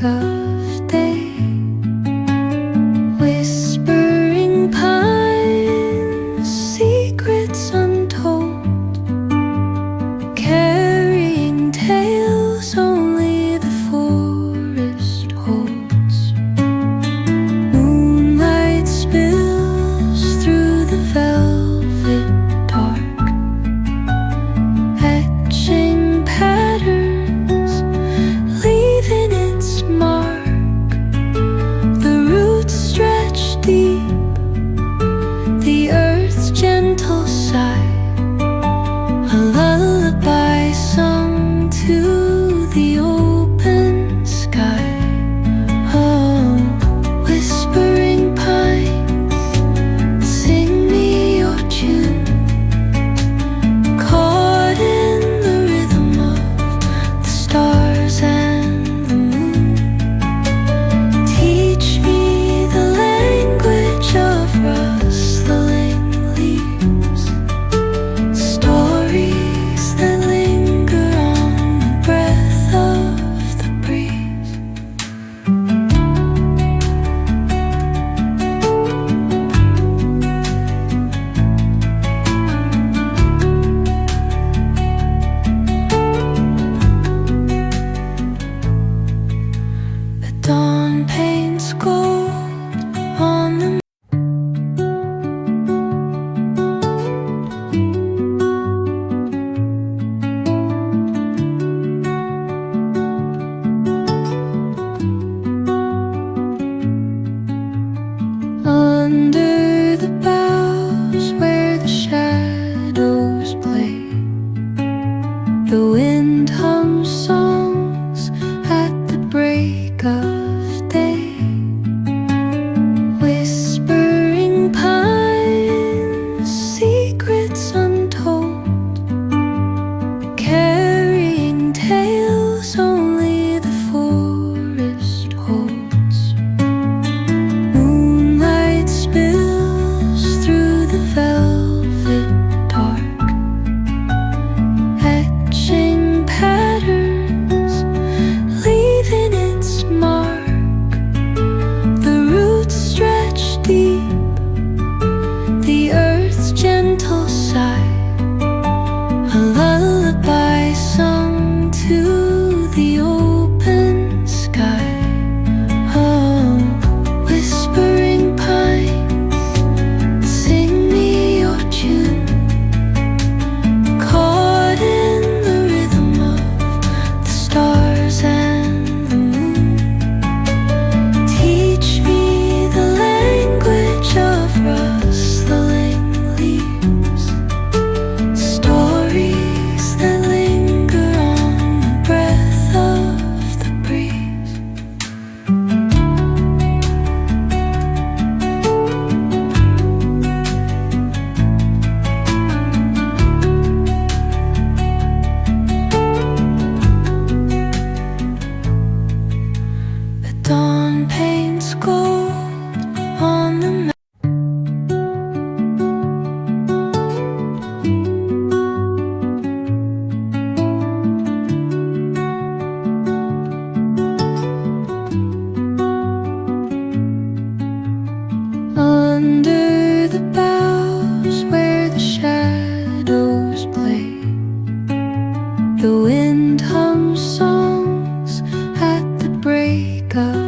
of day. Whispering pines, secrets untold, carrying tales only the forest holds. Moonlight spills through the velvet dark, etching patterns, leaving its mark. The roots stretch deep, the earth's gentle sigh, a lullaby sung to the open sky. Oh, whispering pines, sing me your tune, caught in the rhythm of the stars and the moon. Teach me the language of rustling leaves, stories that linger on the breath of the breeze. The dawn paints gold on the under the boughs where the shadows play. The wind hums songs at the break of day. Whispering pines, secrets untold, carrying tales only the forest holds. Moonlight spills through the velvet dark, etching patterns, leaving its mark. The roots stretch deep, the earth's gentle sigh, a lullaby sung to the open sky. Oh, whispering pines, sing me your tune, caught in the rhythm of the stars and the moon. Teach me the language of rustling leaves, stories that linger on the breath of the breeze. The dawn paints gold on the under the boughs where the shadows play. The wind hums songs at the break of